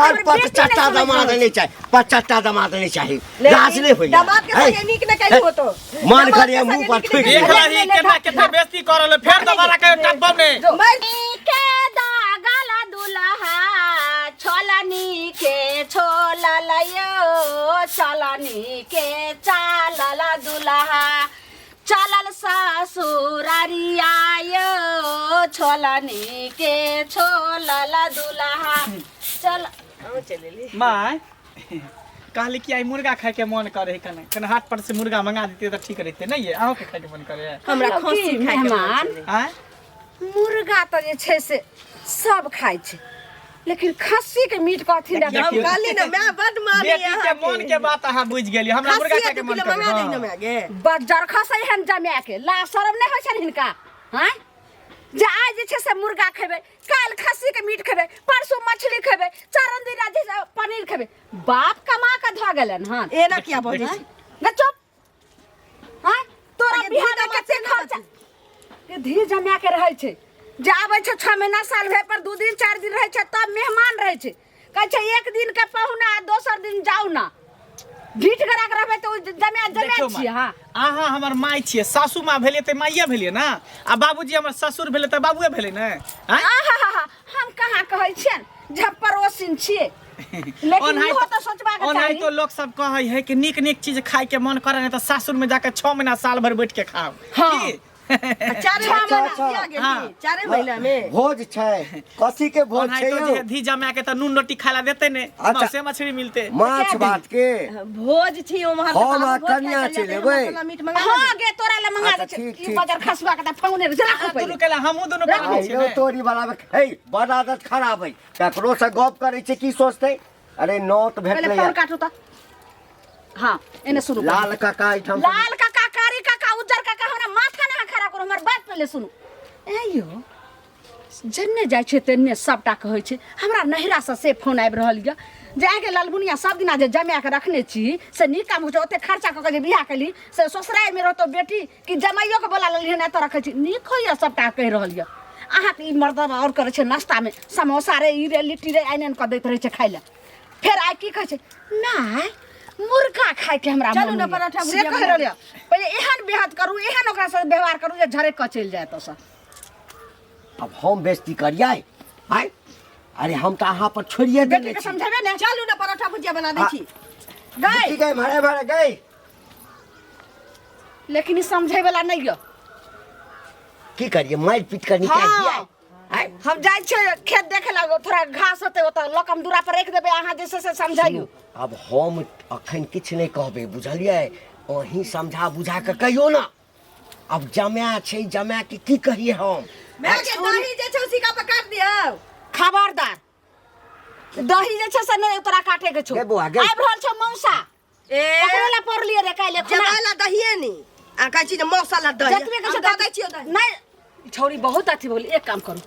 हमार 50 दामाद नहीं चाहिए 50 दामाद नहीं चाहिए लाज नहीं होई दामाद के संगे नीक न कहि हो तो मन करिए मुंह पर ठोक देख रही कितना बेइज्जती करले फिर दोबारा के टब्बा में के दागला दुल्हा छोलनी के छोललयो चलनी के चालल दुल्हा चलल ससुरारियायो छोलनी के छोलल दुल्हा चल चलेली माय कहली कि आई मुर्गा खाए के मन करे है कने हाट पर से मुर्गा मंगा देते तो ठीक रहते नहीं है आओ के खाए के मन करे है हमरा खस्सी खाय के मेहमान हैं मुर्गा तो जे छै से सब खाय छै लेकिन खस्सी के मीट कथि ना हम कहली ना मैं बड मानी बेटी के मन के बात अहाँ बुझ गेली हमरा मुर्गा खाए के मन करे मंगा दे ना मैं गे बजर खसै हन जमे के ला शरम नहीं होय छन हिनका हैं जे आज जे छै से मुर्गा खेबे काल खस्सी के मीट खेबे परसों मछली खेबे चारन दिन आज पनीर खेबे बाप कमा के ध गेलन हन एना किया बोलै छी न चुप हैं तोरा बिहार में कते खर्चा के धीर जमा के रहै छै जे आबै छै 6 महीना साल भर पर 2 दिन 4 दिन रहै छै तब मेहमान रहै छै कहै छै एक दिन के पहुना दोसर दिन जाऊ ना ढीठ करा के रहबै त जमे छियै हां अहाँ हमर माय छियै सासू माँ भेलिए त माइये भेलिए ना आ बाबूजी हमर ससुर भेले त बाबूए भेले ने हैं हम कहाँ कहै छियन जब पड़ोसिन छियै लेकिन इहो त सोचबा के ओनाही चाही तो लोग सब कहै है कि नीक नीक चीज खाए के मन करे है त सासुर में जाके 6 महीना साल भर बैठ के खाओ हाँ। की? 4 महीना किया गेली 4 महीना में भोज छै कथी के भोज ओनाही छै तो यो धी जमा के त नून रोटी खाला देते ने अच्छा। मांस मछली मिलते माछ भात के भोज छी ओमहर हम आ कन्या छै लेबै मीट मंगा हां गे तोरा ले मंगा अच्छा, दे ठीक, ई ठीक। बजार खसबा के त फौने जरा दुनु पहिले केला हमहु दुनु पानी छी आइयो ने तोरी वाला में हे बड़ आदत खराब है ककरो से गप करे छै की सोचते अरे नोट पहिले भेटले फोन काटू त हां एने शुरू कर। लाल काका इठम लाल काका कारी काका उज्जर काका हमरा माथा ना खड़ा करू हमर बात पहिले सुनू ए यो जन्ने जाय छै तेन्ने सबटा कहै छै हमरा नहिरा से फोन आबि रहल य जे आगे लालबुनिया सब दिना जे जमा के रखने छी से नीक काम होय ओते खर्चा क के जे बियाह केली से ससुराल में रहतो बेटी कि जमाइयो के बोला लेली ना त रखै छी नीक होय सबटा कहि रहल य अहाँ के ई मर्दबा और करे छै नाश्ता में समोसा रे ई रे लिट्टी रे आइनन क दैत रहे छै खाइ ले फिर आइ की कहै छै नाय मुर्गा खाए के हमरा चलू मन ना होइए। पराठा से भुजिया कहि बना रहलियै पहिले एहन बेहद करू एहन ओकरा से व्यवहार करू जे झरे क चलि जाए तो अब हम बेइज्जती करियै आय अरे हम त अहाँ पर छोड़िए बेटी देले के छी समझेबे ने चलू ना पराठा भुजिया बना दै छी गई ठीक है मारे मारे गई लेकिन ई समझे वाला नहीं य की करिए मार पीट कर निकाल हाँ। दिया आय हम जाय छै खेत देखे लागो थोड़ा घास होते ओत लकम दूरा पर रख देबे अहाँ जैसे से समझाइयो अब हम अखन किछ नहीं कहबे बुझलिए अहीं समझा बुझा के कहियो ना अब जमा छै जमा के की कहिए हम मैं के दही जे छै उसी का पकाट दियौ खबरदार दही जे छै से नहीं तोरा काटे के छौ गे बौआ, गे। आबि रहल छौ मौसा ए ओकरे ला पड़लिए रे काइले खुना जमाला दहिए नी आ कहै छी जे मसाला दही जतबे के हम दऽ दै छियै दही नहीं छौरी बहुत अथी बोली एक काम करू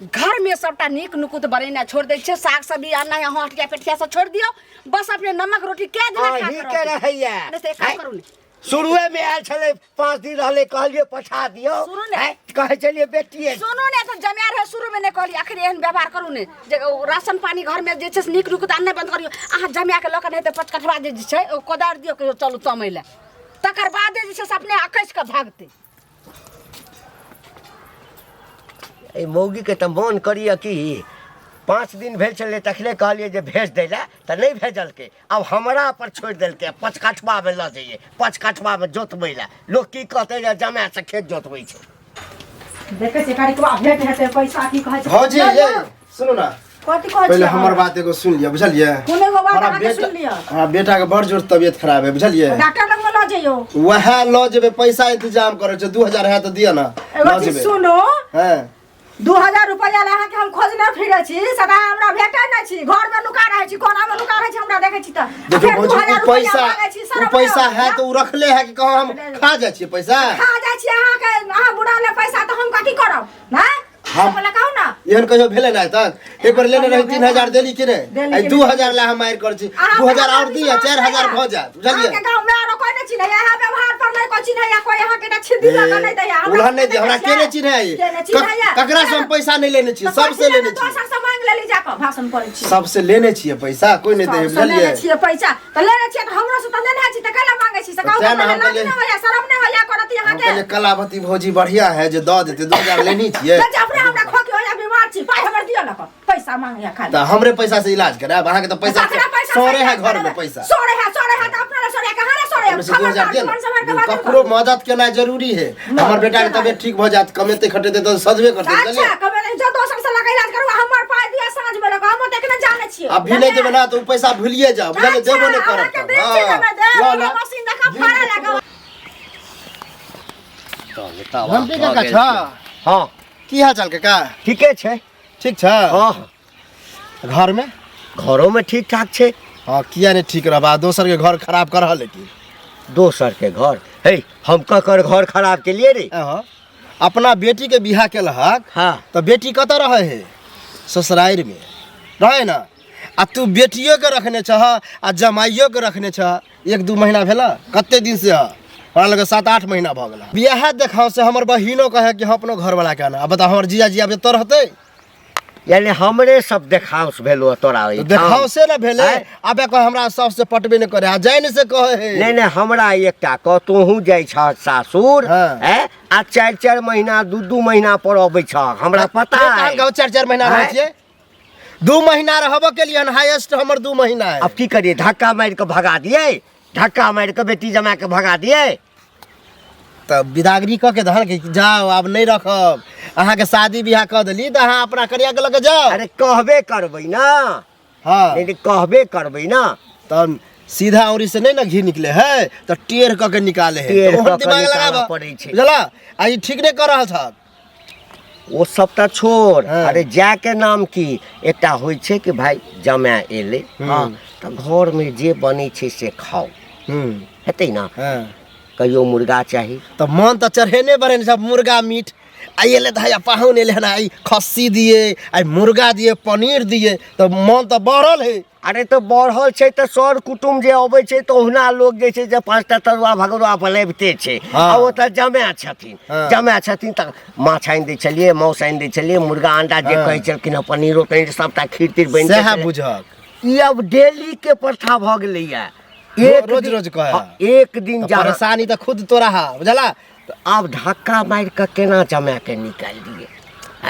घर में सबटा नीक नुकुत बनेना छोड़ दे छै साग सब्जी आना यहाँ हटिया पेटिया से छोड़ दियो बस अपने नमक रोटी के दिन खा अहीं के के रहो। रहैया नहीं तो एक काम करू ने शुरुए में आयल छले 5 दिन रहले कहलिए पठा दियो सुनू ने। कहे चलिए बेटिए सुनू ने तो जमा रहे शुरू में ने कहली आखिर एहन व्यवहार करू ने जे ओ राशन पानी घर में जे छै से नीक नुकुत आनने बंद करियो अहाँ जमा के लक नहीं तो पचकठवा जे छै ओ कोदार दियो के चलू तमै ले तकर बाद जे छै से अपने अकैस के भागते ए मौगी के त मन करिए कि 5 दिन भेल छले तखले कहलिए जे भेज दैला त नहीं भेजल के अब हमरा पर छोड़ देल के पचकठवा में ल जाइए पचकठवा में जोतबै ला लोग की कहते जे जमा से खेत जोतबै छै देखे से कारी को भेट हेते पैसा की कहै छै भौजी ये सुनो ना कथि कहै पहले छै हमर बात एगो सुन लिया बुझलिए कोने गो बात हमारा अहाँ के बेटा सुन लियो हमारा बेटा के बड़ जोर तबियत खराब है बुझलिए डॉक्टर लग में ल जइयो वह ल जेबे पैसा इंतजाम करे छ 2000 है तो दिया ना एगो ल चीज जेबे सुनो हां 2000 रुपया लहा के हम खोजने फिरे छी सदा हमरा भेटै नै छी घर में लुका रहै छी कोना में लुका रहै छी हमरा देखे छी त देखो भौजी वो पैसा है तो उ रखले है कि कहो हम खा जाय छी पैसा खा जाय छी अहाँ के अहाँ बुढ़ा ले पैसा त हम कथि करब हैं हम- बोला कहू ना एहन कहियो भेले ना तक एक बार लेने रही 3000 देली कि नहीं आई 2000 ला हम मार कर छी 2000 और दिया 4000 भ जा बुझलिए के गांव में आरो कोई नहीं चिन्ह यहाँ व्यवहार पर नहीं कोई चिन्ह या कोई यहाँ के ना छिदी लगा नहीं दे उल्हन नहीं दे हमरा केने चिन्ह आई ककरा से हम पैसा नहीं लेने छी सबसे लेने छी दोसर से मांग लेली जाके भाषण करै छी सबसे लेने छी पैसा कोई नहीं दे बुझलिए लेने छी पैसा त लेने छी त हमरा से त लेने छी त कैला मांगे छी से गांव में लाज नहीं होया शर्म नहीं होया करत यहाँ के पहले कलावती भौजी बढ़िया है जो दे देते 2000 लेनी छिए त अपने हमरा खोके होया बीमार छी पाई हमर दियो न पैसा मांगे खाली त हमरे पैसा से इलाज कराब अहाँ के तो पैसा सोरे है घर में पैसा सोरे है त अपना सोरे कहां रे सोरे ककरो मदद केना जरूरी है हमर बेटा के तबियत ठीक भ जात कमेते खटेते तो सजबे करते चलिए अच्छा कमे जो दोसर से लगा इलाज करवा हमर पाई दिया साँझ में लगा हम देखने जाने छी अब भी नहीं देबे ना तो पैसा भूलिए जाओ बुझले देबो नहीं करब हां लो मशीन देखा फाड़ा लगा हम के का छ हाँ की हाल चाल का ठीके छै ठीक छ हाँ घर में घरों में ठीक ठाक छै हां किया नहीं ठीक रहबा दोसर के घर खराब कर रहल की दोसर के घर हे हम ककर घर खराब के लिए रे अपना बेटी के बियाह के लहक हाँ तो बेटी कत रहे है ससुराल में रहे ना आ तू बेटियों के रखने छह आ जमाइयों के रखने छह 1-2 महीना भेला कते दिन से हमरा लगे 7-8 महीना भ गेला बियाह देखाव से हमर बहिनो कहे कि हम अपनो घर वाला के ना अब बता हमर जीजा जी अब तो रहते यानी हमरे सब देखावस भेलो तोरा तो देखाव से ना भेले अब कहे हमरा सबसे पटबे न करे आ जाइन से कहे है नहीं नहीं हमरा एकटा क तोहू जाय छ सासुर हैं आ 4-4 महीना 2-2 महीना पर अबै छ हमरा पता है 4-4 महीना रह छिए 2 महीना रहबो के लिए हाईएस्ट हमर 2 महीना है अब की करिए धक्का मार के भगा दिए धक्का मार के बेटी जमा के भगा दिए तब विदागरी क के धन के जाओ अब नहीं रखब अहाँ के शादी बियाह क देली त अहाँ अपना करिया के लगे जाओ अरे कहबे करबै ना हां नहीं कहबे करबै ना तब सीधा औरी से नहीं ना घी निकले है तो टेढ़ क के निकाले है तो दिमाग लगाबो पड़ै छै बुझला आ ई ठीक नहीं कर रहल छ वो सब त छोड़ अरे जा के नाम की एकटा होय छै कि भाई जमा एले हां त घर में जे बनै छै से खाओ हेतै ना कहियो मुर्गा चाहिए तो मन तो चढ़ेने बरे सब मुर्गा मीट आइले धाया पाहुन एले ना आई खस्सी दिए आई मुर्गा दिए पनीर दिए तो मन तो बढ़ल है अरे तो बढ़ल छै त सर कुटुम जे अबै छै तो ओहना लोग जे छै जे 5टा तरुआ भगरुआ बनैबते छै आ ओ त जमा छथिन त माछ आनि दै छलिए मौस आनि दै छलिए मुर्गा अंडा जे कहै छलखिन पनीरो तनीर सबटा खीर तीर बनि जाइ सह बुझक ई अब डेली के प्रथा भ गेलै या रोज रोज कहे एक दिन परेशानी तो खुद तोरा है बुझला तो अब धक्का मार के केना जमा के निकाल दिए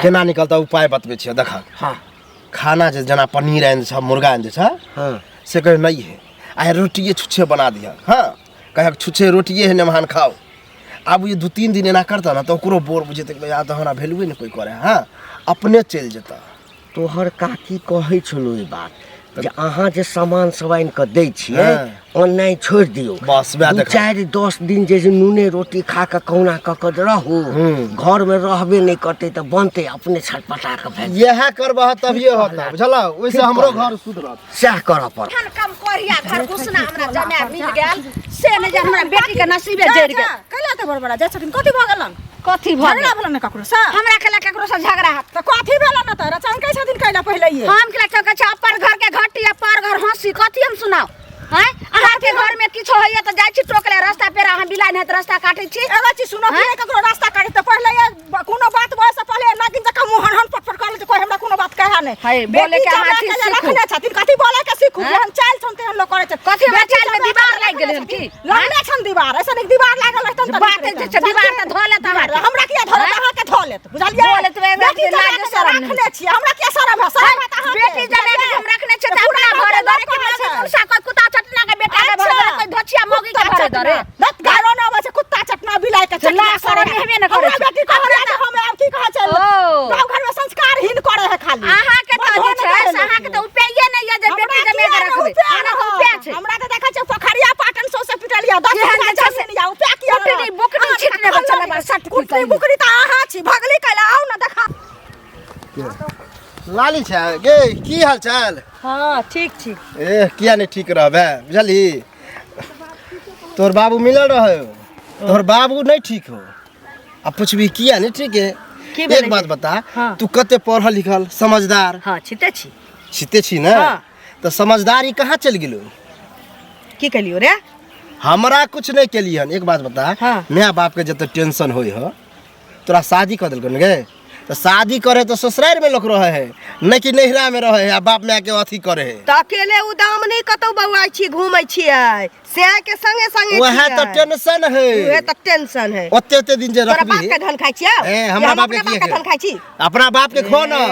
केना निकलता उपाय बतबे छियै देखा हाँ खाना जे जना पनीर आनि छ मुर्गा आनि छ हाँ से कहे नहीं है आ रोटिए छुच्छे बना दिया हाँ कहे छुच्छे रोटिए है नमहान खाओ अब ये 2-3 दिन एना करता ना तो ओकरो बोर बुझेते कि यार तो हमरा वैल्यूए नहीं कोई करे हाँ अपने चल जेता तोहर काकी कहै छलो ई बात जे अहाँ जे सामान सब आनि के दै छियै ऑनलाइन छोड़ दियो बस 4-10 दिन जे नूने रोटी खा के कौना क के रहू घर में रहबे नहीं करते तो बनते अपने छटपटा के भेज यह करबह तभिए होता बुझला ओइसे हमरो घर सुधरत सह करऽ पड़ कम करिया घर घुसना हमरा जमा मिल गेल से ने जे हमरा बेटी के नसीबे जड़ गेल कैला त बड़बड़ा जा छथिन कथि भ गेलन कथि भ झगड़ा भेलन ककरो से हमरा केला ककरो से झगड़ा त कथि भेलन त रचन कै छथिन कैला पहिले ये हम केला चौका छ अपन घर के घटी पर घर हंसी कथि हम सुनाओ हैं अहाँ के घर में किछो होइए त जाय छी टोकले रास्ता पे अहाँ बिलाइन है रास्ता काटै छी एगो चीज सुनो कि ककरो रास्ता काटै त पहिले कोनो बात बस पहिले नागिन जका मुहर हन पटपट कर ले कोई हमरा कोनो बात कहा नै हाय बोले के अहाँ ठीक रखने छथिन कथि बोले के सीखू हम चाल सुनते हम लोग करे छ कथि में चाल में दीवार लाग गेल हन की लगले छन दीवार ऐसा नहीं दीवार लागल रहतन त बात जे छ दीवार त धोले त हमरा किया धोले अहाँ के धोले बुझलिए बोले त बेटी लाज शरम रखने छी हमरा किया शरम है शरम है त अहाँ बेटी जने हम रखने छ त अपना घरे दरे के कुसा कोई कुत्ता चटना के बेटा के भरे कोई धोचिया मोगी के भरे दरे दत गारो न आवे छ कुत्ता चटना बिलाई के चला शरम हेबे न करे बेटी कहले हम अब की कह चल गांव घर में संस्कारहीन करे है खाली अहाँ के त जे छै अहाँ के त उपाये नै ये जे बेटी जमे के रखबे अहाँ के उपाय छै हमरा त देखै छ पोखरिया पाटन सो से पिटलिया 10 जमीन या उपाय किया कुटनी बुकनी छिटने बचले बा सट कुटनी बुकनी त अहाँ छी भगली कैला आउ न देखा लाली छ गे की हाल चाल हां ठीक ठीक ए किया नहीं ठीक रहबे बुझली तोर बाबू मिलल रहे तोर बाबू नहीं ठीक हो अब पूछबी किया नहीं ठीक है एक बात बता तू कते पढ़ल लिखल समझदार हाँ छिते छी छिते छी ना तो समझदारी कहाँ चल गेलो की कलियो रे हमरा कुछ नहीं केलियन एक बात बता माँ बाप के जब टेंशन होई हो तोरा शादी कर दिलकन गे तो शादी करे तो ससुराल में लोग रहे है नहीं कि नैहरा में रहे है बाप माँ के अथी करे है तो अकेले उदाम नहीं कतौ बउआई छी घूमै छियै से के संगे संगे वह तो टेंशन है उहे तो टेंशन है ओते दिन जे तोरा बाप रखबी के धन खाइ छियै हमरा बाप के धन खाइ छी अपना बाप के खो ना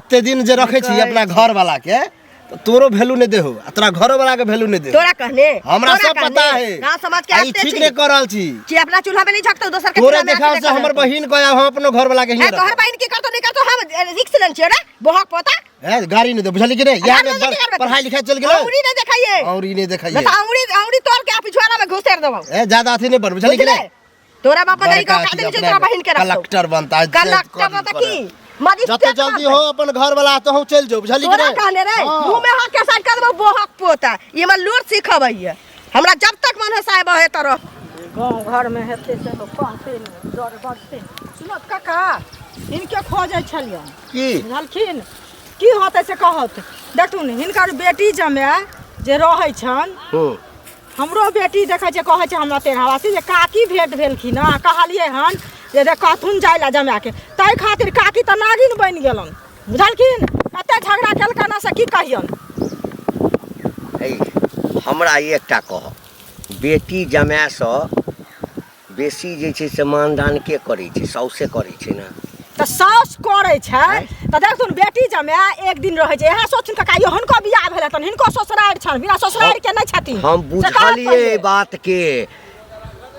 अते दिन जे रखे छी अपना घर वाला के तो तोरो वैल्यू नहीं देहो तोरा घर वाला के वैल्यू नहीं दे तोरा कहने हमरा सब पता है गांव समाज के आई ठीक नहीं कर रहल छी कि अपना चूल्हा में नहीं झकतो दोसर के तोरे देखा से हमर बहिन को हम अपनो घर वाला के ही तोहर बहिन की करतो नहीं करतो हम रिक्स लेन छियै रे बोहक पोता है गाड़ी नहीं दे बुझली कि नहीं यार में पढ़ाई लिखाई चल गेलो औरी नहीं देखाइए औरी नहीं देखाइए बता औरी तोड़ के पिछवाड़ा में घुसेर देबो ए ज्यादा अथी नहीं पर बुझली कि नहीं तोरा बाप नहीं का कादे छै तोरा बहिन के रखतो कलेक्टर बनता है कलेक्टर बनता की जते जल्दी हो अपन घर वाला तो चल जाओ बुझली कि नहीं कहले रे मुंह में हाथ के साइड कर देबो बोहक पोता ये में लूट सिखबै है हमरा जब तक मन है साहब है तरह गांव घर में हेते से तो कहते नहीं डर बढ़ते सुनो काका इनके खोजै छलियन की बुझलखिन की होते से कहत देखथुन हिनकर बेटी जमे जे रहै छन हमरो बेटी देखै छै कहै छै हमरा तेरहवासी जे काकी भेट भेलखिन आ कहलिए हन जे देख कहथुन जाय ला जमे के तै खातिर काकी त नागिन बनि गेलन बुझलखिन एते झगड़ा केलकन से की कहियन हमरा एकटा कह बेटी जमाय से बेसी जे छै से मानदान के करै छै सौसे करै छै ना त साउस करै छै त देखथुन बेटी जमे एक दिन रहै छै एहा सोचुन काका यो हुनको बियाह भेल तन हिनको ससुराल छन बिना ससुराल के नै छथिन हम बुझलिए बात के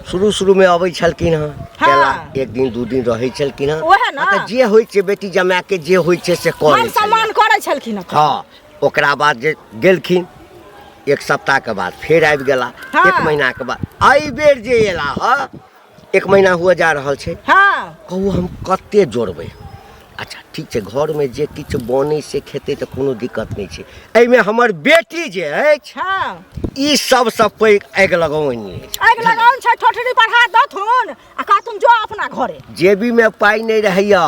शुरू में अबै छलकिन हँ केला एक दिन दू दिन रहै छलकिन हँ ओहे ना त जे होइ छै बेटी जमाय के जे होइ छै से करै मान सम्मान करै छलखिन हाँ ओकरा बाद जे गेलखिन एक सप्ताह के बाद फिर आबि गेला एक महीना के बाद आई बेर जे एला ह एक महीना हुआ जा रहल छै कहू हम कते जोड़बै अच्छा ठीक छै घर में जे किछु बनै से खेतै तऽ कोनो दिक्कत नहीं छै एहिमे हमर बेटी जे अछि ई सबसँ पैघ आगि लगौनी अछि आगि लगाउन छै ठोठरी पढ़ा दथुन आ कहथुन जो अपना घरे जेबी में पाई नहीं रहैया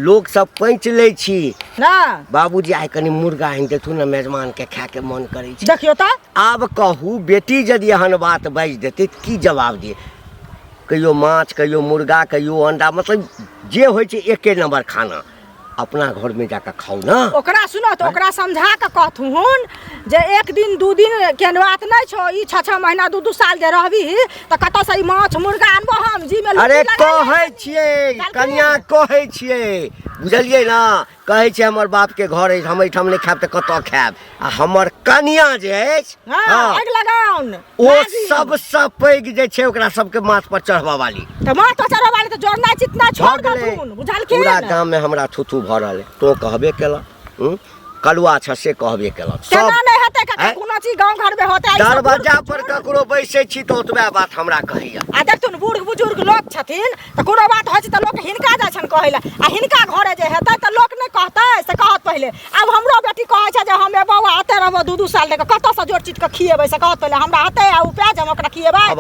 लोग सब पैंच लै छी ना बाबूजी आइ कनी मुर्गा आनि देथुन ना मेजबान के खाय के मन करै छै देखियो त आब कहू बेटी यदि एहन बात बाजि देतै तऽ की जवाब दिए कहियो माछ कहियो मुर्गा कहियो अंडा मतलब जे होइ छै एके नंबर खाना अपना घर में जाकर खाओ ना ओकरा सुनो तो ओकरा समझा के कहथुन जे एक दिन दू दिन के बात नहीं छो ई 6 महीना 2 साल जे रहबी त कत से माछ मुर्गा आनबो हम जी में अरे कहै छियै कन्या कहै छियै बुझलियै ना कहै छै हमर बाप के घर अछि हम एहिठाम नहीं खायब तऽ कतऽ खायब आ हमर कन्या जे अछि आगि लगाउन ओ सबसँ पैघ जे छै ओकरा सबके माथ पर चढ़बा वाली त माथ पर चढ़बा वाली त जोड़ना चितना छोड़ दथुन बुझलखिन पूरा गांव में हमरा थुथु भऽ रहल तो कहबे केला कलुआ छ से कहबे केला सब नहीं हेतै का कोनो चीज गांव घर में होतै दरवाजा पर ककरो बैसै छी तऽ ओतबे बात हमरा कहैया आ देखथुन बूढ़ बुजुर्ग लोग छथिन त कोनो बात होइ छै त लोग हिनका जाइ छन कहै ला आ हिनका घरे जे हेतै त लोग नहीं कहतै से कहत पहिले अब हमरो बेटी कहै छै जे हम बौआ आते रहबो 2 साल तक कत से जोड़ चीज के खिएबै से कहत पहिले हमरा आते आ उपया जम ओकरा खिएबै अब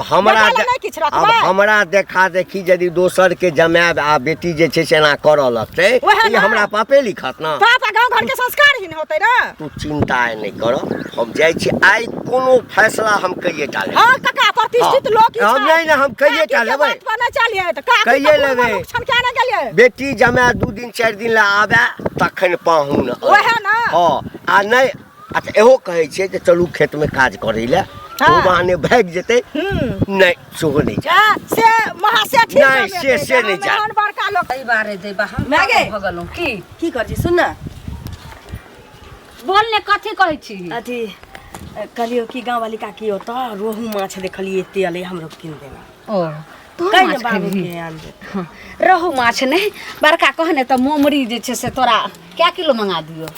हमरा देखा देखी यदि दोसर के जमाब आ बेटी जे छै से एना करऽ लगतै ई हमरा पापे लिखत ना पापा गांव घर के संस्कार ही होतै ना तू चिंता नहीं करो हम जाइ छी आइ कोनो फैसला हम कहिए टाले हां काका प्रतिष्ठित लोग हम नहीं ना हम कहिए टाले भाई पना चलिए त का कहिए लेबे हम क्या ना गेलिए बेटी जमा 2 दिन 4 दिन ला आबे तखन पाहुन ओहे ना हां आ नहीं अच्छा एहो कहै छै जे चलू खेत में काज करै ले तो बहाने भाग जेतै नहीं सोहो नहीं जा से महासेठ नहीं से नहीं जा हम बड़का लोग ई बारे दे बा हम मागे भगलौ की कर जी सुन ना बोल ने कथी कहै छी अथी कलियो की गांव वाली काकी हो त रोहू माछ देखलिए एते अले हमरो किन देना ओ तो कहीं बाबू के आन दे रहू माछ नहीं बड़का कहने त मोमरी जे छै से तोरा क्या किलो मंगा दियो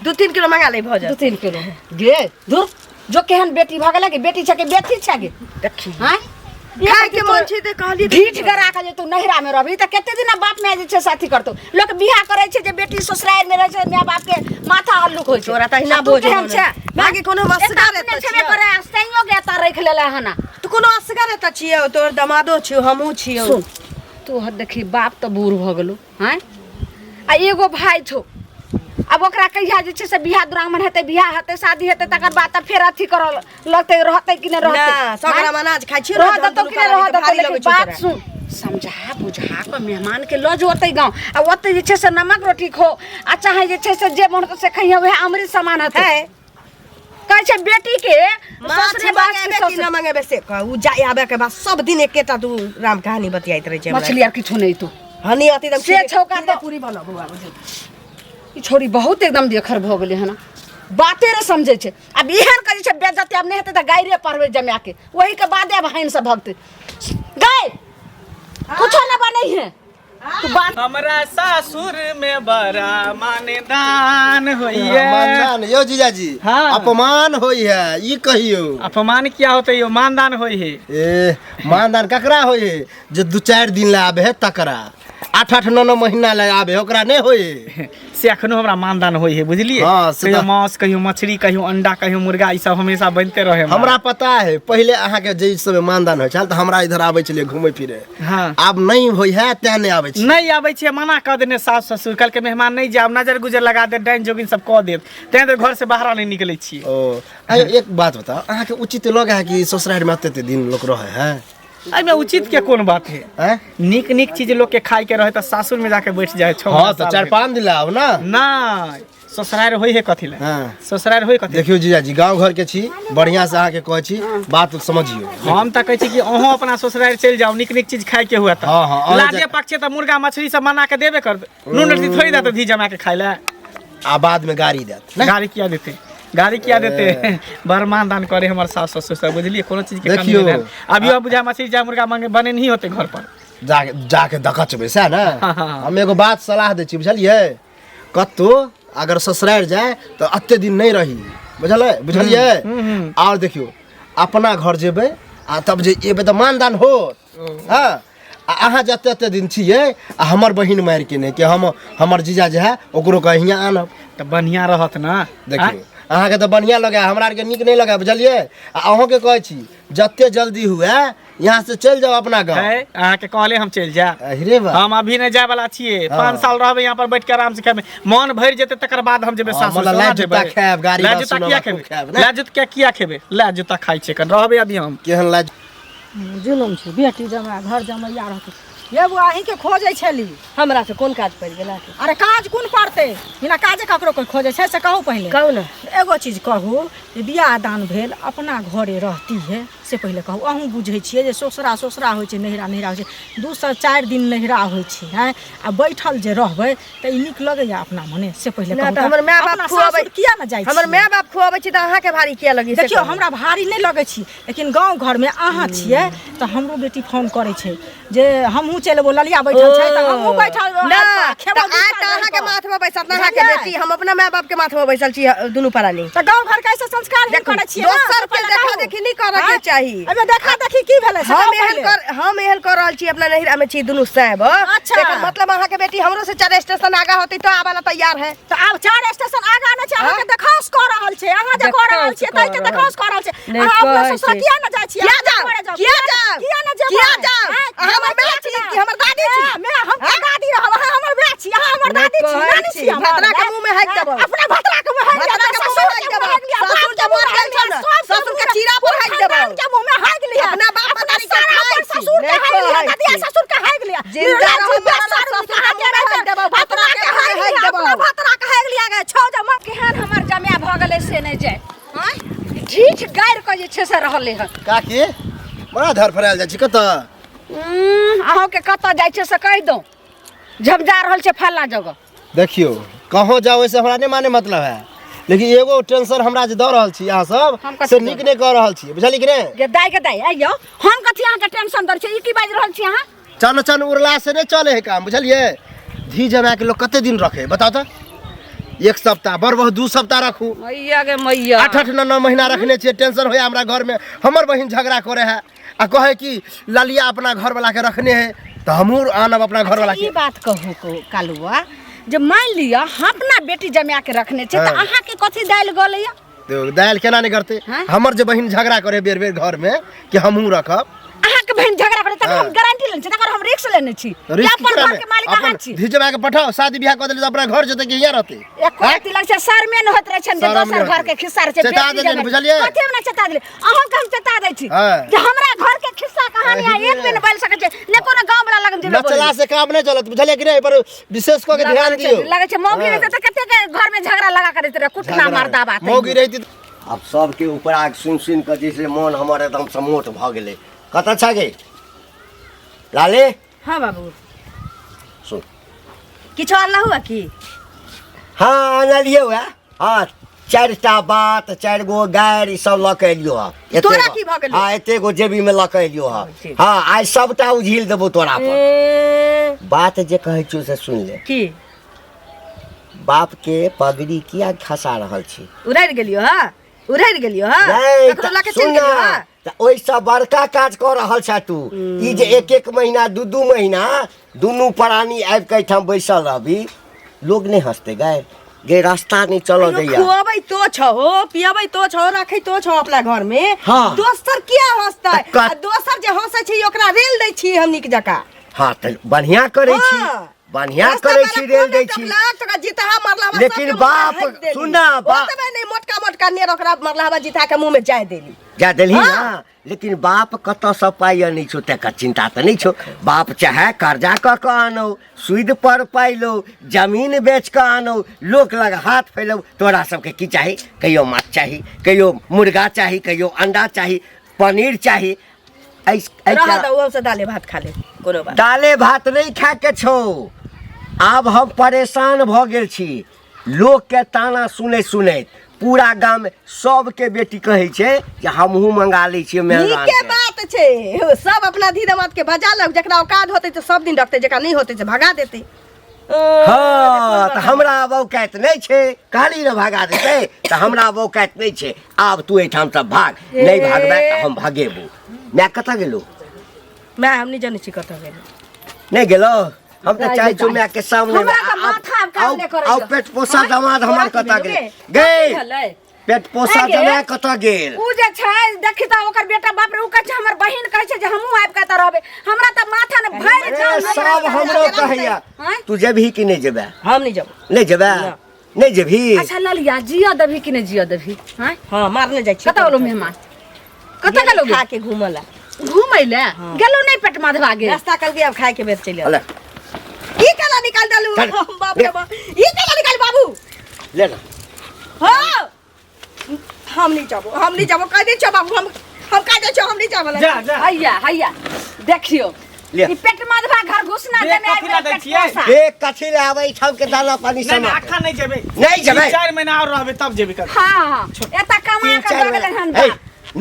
2-3 किलो मंगा ले भ जा 2-3 किलो गे धुर जो केहन बेटी भ गेला के बेटी छ के बेटी छ गे देखी हां खाए के मन छै त कहली ढीठ करा के जे तू नहिरा में रहबी त केते दिन बाप में जे छै साथी करतो लोग बियाह करे छै जे बेटी ससुराल में रहे छै माय बाप के माथा हल्लुक होय छै तोरा त हिना बोझ छै मागे कोनो असगार एत छबे करे आस्ताइयो के त रख लेला हना तू कोनो असगार एत छियो तोर दमादो छियो हमहू छियो सुन तो देखी बाप तो बूढ़ भ गेलो हैं आ एगो भाई छो अब ओकरा कहिया जे छै से बियाह दुरागमन हेतै बियाह हेतै शादी हेतै तकर बाद त फेर अथी करल लगतै रहतै कि नै रहतै ना सगरा में अनाज खाइ छी रह दतो कि नै रह दतो लेकिन बात सुन समझा बुझा के मेहमान के लज ओतै गांव आ ओतै जे छै से नमक रोटी खो आ चाहे जे छै से जे मन से खइया वह अमृत समान हेतै कहै छै बेटी के ससुरे मांगे कि न मांगे से उ जाय आबे के बाद सब दिन एकेटा तू राम कहानी बतियाइत रहे छै मछली आर किछो नै तो हनी अति एकदम से छौका तो पूरी बना बुआ बुझे ई छोरी बहुत एकदम देखर भ गेलै हन बाते रे समझे छै अब इहन करै छै बेइज्जती अब नै हेतै त गायरे परवे जमा के वही के बादे अब हइन से भगते गाय कुछ न बनै है तू बात हमरा सासुर में बड़ा मानदान होइए मानदान यो जीजाजी हाँ। अपमान होई है ई कहियो अपमान क्या होते यो मानदान होई है ए मानदान ककरा होई है जे 2-4 दिन ले आबे है तकरा 8-8 9-9 महीना ले आबे ओकरा नहीं होई से अखनो हमरा मानदान होई है बुझलिए हाँ, से कहियो तो- मांस कहियो मछली कहियो अंडा कहियो मुर्गा ई सब हमेशा बनते रहे हमरा पता है पहले अहाँ के जे समय मानदान होय छल त हमरा इधर आबै छलिए घुमै फिरे हाँ आब नहीं होई है ते नहीं आबै छी नहीं आबै छै मना कऽ देने सास ससुर कल के मेहमान नहीं जाब नजर गुजर लगा दे डाइन जोगिन सब कह देत तें तो घर से बाहर नहीं निकलै छी ओ आयो एक बात बताओ अहाँ के उचित लगे है कि ससुराल में अते दिन लोग रहे है एहिमे उचित के कोन बात है हैं निक निक चीज लोग के खाए के रहे त सासुर में जाके बैठ जाए छौ हां तो 4-5 दिन लाओ ना नहीं ससुराल होई है कथी ले हाँ। ससुराल होई कथी देखियो जीजाजी गांव घर के छी बढ़िया से अहाँ के कहै छी बात समझियो हम त कहै छी कि अहों अपना ससुराल चल जाओ निक निक चीज खाए के हुआ त हाँ, हाँ, लाजे पक्षे त मुर्गा मछली सब मना के देबे कर नून रोटी थोड़ी देत धी जमा के खाए ले आ बाद में गाड़ी देत नहीं? गाड़ी किया देते गाड़ी किया देते बरमान दान करे हमारे सास ससुर सब बुझलिए कोनो चीज के कमी देखियो, नहीं है अभी अब बुझा मछली जा मुर्गा मांगे बने नहीं होते घर पर जाके दकचबे सै ना हाँ, हाँ। हम एगो बात सलाह दै छी बुझलिए कतो अगर ससुराल जाए तो अत्ते दिन नहीं रही बुझलिए और देखियो अपना घर जेबे आ तब जे एबे तो मानदान हो हाँ आ अहाँ जते अत्ते दिन छिए आ हमर बहिन मार के नहीं कि हम हमर जीजा जे है ओकरो के हियां आनब तो बढ़िया रहत ना देखियो अहाँ के तो बढ़िया लगे हमरा आर के निक नहीं लगे बुझलिए आ अहों के कहै छी जते जल्दी हुए यहाँ से चल जाओ अपना गाँव अहाँ के कहले हम चल जा अरे बा हम अभी नहीं जाए वाला छिए हाँ। 5 साल रहबे यहाँ पर बैठ के आराम से खाबे मन भर जेते तकर बाद हम जेबे हाँ, सासुर मतलब से, ला जूता जेबै। खायब, गाड़ी ला बस जूता सुनब, किया खूब खेबे खायब, ने? ला जूता किया खेबे ला जूता खाइ छै कन रहबे अभी हम केहन लाज जुलुम छै बेटी जमा घर जमैया रहतै एगो अहीं के खोजै छली हमरा से कोन काज पड़ गेला अरे काज कोन पड़तै बिना काजे ककरो कोई खोजै छै से कहू पहिले कहू ने एगो चीज कहू जे बियाह दान भेल अपना घरे रहती है से पहिले कहू अहूँ बुझै छियै जे ससुरा ससुरा होइ छै नहिरा नहिरा होइ छै 2 से 4 दिन नहिरा होइ छै हैं आ बैठल जे रहबै तऽ ई नीक लगैया अपना मने से पहिले ना कहू तऽ हमर माय बाप अपना खुआबै सासुर किया न जाइ हमर छियै? माय बाप खुआबै छी तऽ अहाँके भारी किया लगी से देखियो कहू। हमरा भारी नहीं लगे छी लेकिन गांव घर में अहाँ छियै तो हमरो बेटी फोन करे छै जे हमहू चलबो ललिया बैठल छै त हमहू बैठल ना खेबो तऽ आइ तऽ अहाँके माथ में बैसल तऽ अहाँके बुझलियै? बेटी हम अपना माय बाप के माथ में बैसल छी दुनू प्राणी त गांव घर कैसे संस्कार नहीं करे छियै ना? दोसर के पहिले देखा कहू। देखी नहीं करऽ के हाँ? चाही अबे देखा देखी की भेलै से कहू पहिले। हम एहन कर रहल छी अपना नहिरा में छी दुनू साहब अच्छा। एकर मतलब अहाँके बेटी हमरो से 4 स्टेशन आगा होती तो आबे ला तैयार है त आब 4 स्टेशन आगा न छै अहाँ के देखास क रहल छै अहाँ जे क रहल छियै तै के देखास क रहल छै नहीं अहाँ अपना कहै ससुर छै। किया न जाइ छियै किया अपना जाउ? घरे जाउ। किया जाउ? किया न जेबै किया जाउ? हैं? अहाँ हमर माय छी कि हमर दादी छी? मैं हम के दादी रहब अहाँ हमर माय छी अहाँ हमर नहीं दादी छी कहै नानी छी। छी हमर। भतरा के मुँह में हाइक देबै। अपना भतरा के मुंह हाइक भतरा देबै के मुँह में हाइक देबै। ससुर के मुँह हाइक देबै। ससुर के चीरा पर हाइक देबै। के मुंह में हाइक लिया अपना बाप मतारी के सारा खाइ अपन छी। ससुर के नहीं हाइक लिया कहै ददिया छी। ससुर के हाइक लिया जिंदा निर्लज्ज रहब बेसार बड़ा ससुर के आगे मुँह में हाइक देबै। भतरा के हाइक हाइक लिया देबै। अपना भतरा के हाइक लिया गए छौ जमा केहन हमर जमा भ गेलै से नहीं जाए हैं ढीठ गाड़ के जे छै से रहले हन काकी बड़ा धर फरायल जाइ छी कत अहाँ के कतऽ जाइ छै से कहि दो जब जा रहल छै फल्ला जगह देखियो कहाँ जाओ से हमरा नहीं माने मतलब है लेकिन एगो टेंशन हमरा जे द रहल छी अहाँ सब हम कथी से दऽ निक नहीं कर रहल छी बुझलिए कि नहीं गे दाई आइयो हम कथी अहाँ के टेंशन दर छै ई की बाज रहल छी अहाँ चन चन उड़ला से नहीं चले है काम बुझलिए धी जमा के लोग कते दिन रखे बताओ तो 1 सप्ताह बर बहुत 2 सप्ताह रखू मैया गे मैया 8-8 9-9 महीना रखने छिए टेंशन होया हमरा घर में हमर बहिन झगड़ा करे है आ कहे कि ललिया अपना घर वाला के रखने है तो हमहू आनब अपना घर वाला ई के बात कहू को कालुआ जे मान लिया हम अपना बेटी जमा के रखने छै त हाँ। अहाँ के कथी दाइल गलैया तो दायल केना नहीं करते हाँ? हमर जे बहिन झगड़ा करे बेर बेर घर में कि हमहू रखब अहाँ के बहन झगड़ा करे त हम गारंटी लेन छी तकर हम रिस्क लेने छी रिस्क अपन घर के मालिक कहां छी धिजबा के पठाओ शादी ब्याह कर देले त अपना घर जते के यहाँ रहते एक कोती लग से सर में न होत रहे छन जे दोसर घर के खिस्सा रे चेता देले बुझलिए कते में चेता देले अहाँ के हम चेता दै छी जे हमरा घर के खिस्सा कहानी एक दिन बोल सके छै ने कोनो गांव वाला लगन जेबे नचला से काम नहीं चलत बुझलिए कि नहीं पर विशेष को के ध्यान दियो लगे छै मौगी रहते त कते के घर में झगड़ा लगा करत रहे कुटना मारदा बात मौगी रहती अब सबके ऊपर आग सुन के जैसे मन हमर एकदम समोट भ गेले कत छ गे लाले हाँ बाबू सुन किछो अल्लाह हुआ की हाँ आनलिए हुआ हाँ 4टा बात 4 गो गाड़ी सब लऽ के एलियो हा तोरा की भऽ गेलै? हाँ एते गो जेबी में लऽ के एलियो हा हाँ आज सबटा उझिल देबो तोरा पर बात जे कहै छियो से सुन ले की बाप के पगड़ी किया खसा रहल छी उड़ाड़ गेलियो हा उड़ाड़ गेलियो हा नहीं ककरो त- लाके चल सुन गेलियो ना, हा त ओइसँ बड़का काज कऽ रहल छ तू ई जे 1 महीना 2 महीना दुनू प्राणी आबि के एहिठाम बैसल रहबी लोग नहीं हंसते गे रास्ता नहीं चलो दैया खुआबै तो छो पियाबै तो छो रखै तो छो अपना घर में हाँ। दोसर किया हंसतै त का- आ दोसर जे हंसै छै ओकरा रेल दै छी हम नीक जकाँ हाँ तो बढ़िया करे छी हाँ। बढ़िया रास्ता करे वाला छी रेल दै फोन छी टपला, तोरा जीतहा मारला हवा लेकिन सबके बाप, मुँह में हाँकि देली। सुन ना, बाप- ओतबे नहीं मोटका नेर ओकरा मारला हवा जीता के मुंह में जाय देली जा देली हाँ। ना लेकिन बाप कत से पाई नहीं छो तक चिंता तो नहीं छो बाप चाहे कर्जा क के आनो सूद पर पाई लो जमीन बेच के आनो लोक लग हाथ फैलो तोरा सबके की चाही कहियो माछ चाही कहियो मुर्गा चाही कहियो अंडा चाही पनीर चाही रहा दो हम से दाले भात खा ले कोनो बात दाले भात नहीं खा के छो आब हम परेशान भ गेल छी लोक के ताना सुने सुनैत पूरा गांव में सबके बेटी कहै छै जे हमहू मंगा लै छियै मेहमान नीके के बात छै सब अपना धीरमत के बजा लग जकरा औकात होते तो सब दिन रखते जकरा नहीं होते से भगा देते हाँ तो हमरा अब औकात नहीं छै कहली ना भगा देते तो हमरा अब औकात नहीं छै आब तू एठाम से भाग नहीं भागबे तो हम भागेबू मैं कतऽ गेलू मैं हम नहीं जाने छी कतऽ गेल नहीं गेलो हम तो चाहे छू मैं के सामने में हमरा का माथा आब काम नहीं करे आओ पेट पोसा दामाद हमर कतऽ गेल गई पेट पोसा दामाद कतऽ गेल उ जे छै देखि त ओकर बेटा बाप रे उ कहै छै हमर बहिन कहै छै जे हमहू आबि के त रहबे हमरा त माथा ने भरि अरे सब हमरो कहैया तू जेबही कि नहीं जेबे हम नहीं जाबो नहीं जेबे नहीं जेबही अच्छा ललिया जिया देबही कि नहीं जिया देबही हैं हां मारने जाय छी कतऽ गेलो मेहमान कतऽ गेलो खा के घुमला घुमै ले गेलो नहीं पेट माधवा गेल रास्ता कल के अब खाए के बेर चली अले ई कला निकाल डालू चल। बाप रे बाप ई कला निकाल बाबू ले ना हां हम नहीं जाबो कह दे छो बाबू हम कह दे छो हम नहीं जाबो जा जा हैया देखियो ले। ई पेट माधवा घर घुसना देख देने कथी ला दै आबि छियै? पेट एक कथी ले आबै छम के दाना पानी नहीं समा आखा नहीं जेबे नहीं जेबै। 4 महीना और रहबे तब जेबे कर हाँ एता कमा के दऽ गेलै हन बा।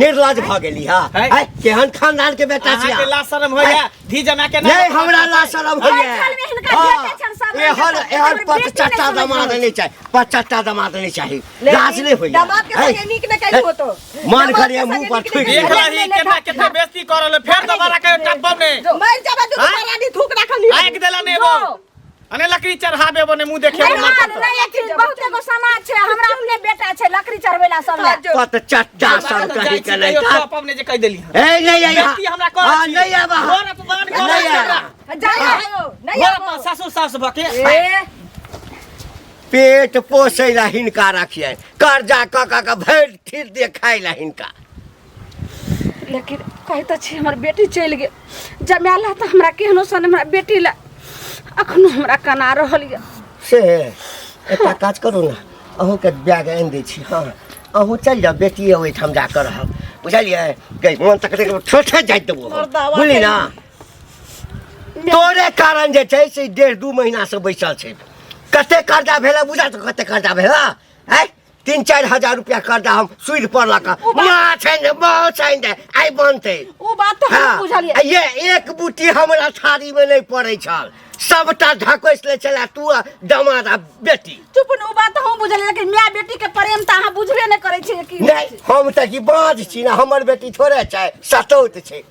निर्लज भ गेली हा है। है केहन खानदान के बेटा अहाँ छिया के ला शरम होइया धी जमा के नहीं हमरा ला शरम ओइ होइए खाल में हिनका बेटे छन सब एहन एहन बेटी पच चट्टा नहीं दमाद समझ नहीं चाहिए पच चट्टा दमाद नहीं चाहिए लाज नहीं होइए दामाद के संगे नीक न कहि हो तो मन दामाद करिए के मुंह संगे पर नीक थूक न एक दे। लाही केतना केतना बेइज्जती करले फेर दोबारा के टप्पम ने मर जाबे तू हाँ? रानी थूक रखली आइक देला ने वो अने लकड़ी चढ़ाबे बने मुंह देखे नहीं, मत नहीं, नहीं, चीज बहुत एगो समाज छै हमरा अपने बेटा छै लकड़ी चढ़वेला सब ले पत चट्टा सब कही के नहीं था टप्पम ने जे कह देली ए नहीं आई बेटी हमरा कह हां नहीं आबा घर अपमान नहीं आबा नहीं घर सासू सास भके पेट पोसे ला हिनका रखिए कर्जा क के भैर ठीक दे खाई ला हिनका लेकिन कहि त छी हमर बेटी चलि गेल जमाला त हमरा केहनो सन हमरा बेटी ला अखनो हमरा कना रहल य से एकटा काज करू ना अहूँ के बैग आनि दै छी हाँ अहूँ चलि जाओ बेटी ओहिठाम जाकर रहब बुझलिए गई मन तक ठोठे जाइत देबो बुझली ना तोरे कारण जे छै से 1.5-2 महीना से बैसल छै कते कर्जा भेला बुझा तो कते कर्जा भेला है 3-4 हजार रुपया कर्जा हम सूद पर लका माँ छै ने बहुत छै ने आई बनते ओ बात त हम बुझलिए हाँ, ये एक बूटी हमरा थारी में नहीं पड़े छल सबटा ढकोस ले चला तू दामाद आ बेटी चुप न ओ बात त हम बुझलिए लेकिन माय बेटी के प्रेम त अहाँ बुझबे नहीं करै छी कि नहीं हम त की बाँझ छी ना हमर बेटी थोड़े छै सतौत छै